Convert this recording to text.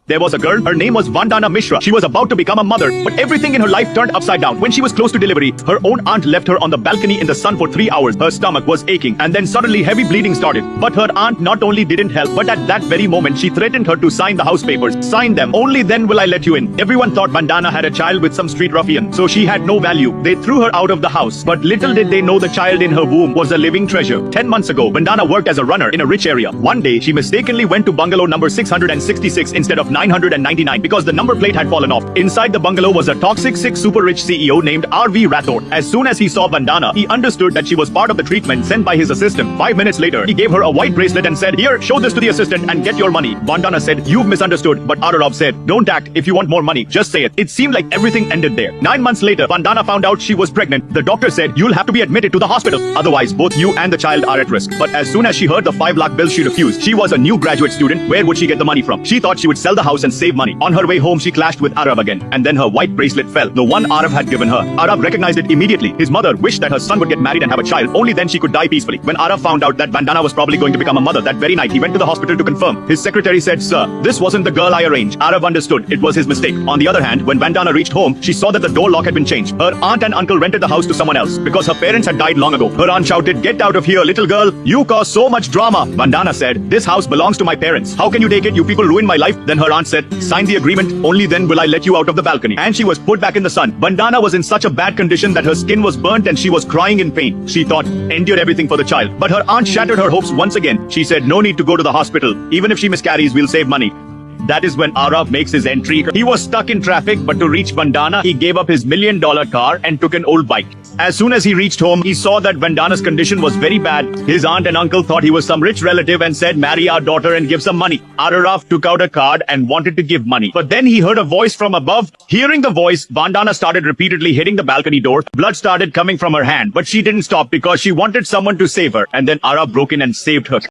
There was a girl, her name was Vandana Mishra. She was about to become a mother, but everything in her life turned upside down. When she was close to delivery, her own aunt left her on the balcony in the sun for 3 hours. Her stomach was aching, and then suddenly heavy bleeding started. But her aunt not only didn't help, but at that very moment, she threatened her to sign the house papers. Sign them, only then will I let you in. Everyone thought Vandana had a child with some street ruffian, so she had no value. They threw her out of the house. But little did they know the child in her womb was a living treasure. 10 months ago, Vandana worked as a runner in a rich area. One day, she mistakenly went to bungalow number 666 instead of 999. Because the number plate had fallen off. Inside the bungalow was a toxic, sick, super rich CEO named R.V. Rathod. As soon as he saw Vandana, he understood that she was part of the treatment sent by his assistant. 5 minutes later, he gave her a white bracelet and said, "Here, show this to the assistant and get your money." Vandana said, "You've misunderstood." But Arav said, "Don't act. If you want more money, just say it." It seemed like everything ended there. 9 months later, Vandana found out she was pregnant. The doctor said, "You'll have to be admitted to the hospital. Otherwise, both you and the child are at risk." But as soon as she heard the 5 lakh bill, she refused. She was a new graduate student. Where would she get the money from? She thought she would sell the house and save money. On her way home, she clashed with Arav again, and then her white bracelet fell, the one Arav had given her. Arav recognized it immediately. His mother wished that her son would get married and have a child. Only then she could die peacefully. When Arav found out that Vandana was probably going to become a mother, that very night he went to the hospital to confirm. His secretary said, "Sir, this wasn't the girl I arranged." Arav understood it was his mistake. On the other hand, when Vandana reached home, she saw that the door lock had been changed. Her aunt and uncle rented the house to someone else because her parents had died long ago. Her aunt shouted, "Get out of here, little girl. You cause so much drama." Vandana said, "This house belongs to my parents. How can you take it? You people ruined my life." Then her aunt said, "Sign the agreement. Only then will I let you out of the balcony." And she was put back in the sun. Vandana was in such a bad condition that her skin was burnt and she was crying in pain. She thought, endure everything for the child. But her aunt shattered her hopes once again. She said, "No need to go to the hospital. Even if she miscarries, we'll save money." That is when Arav makes his entry. He was stuck in traffic, but to reach Vandana, he gave up his $1 million car and took an old bike. As soon as he reached home, he saw that Vandana's condition was very bad. His aunt and uncle thought he was some rich relative and said, "Marry our daughter and give some money." Arav took out a card and wanted to give money. But then he heard a voice from above. Hearing the voice, Vandana started repeatedly hitting the balcony door. Blood started coming from her hand, but she didn't stop because she wanted someone to save her. And then Arav broke in and saved her.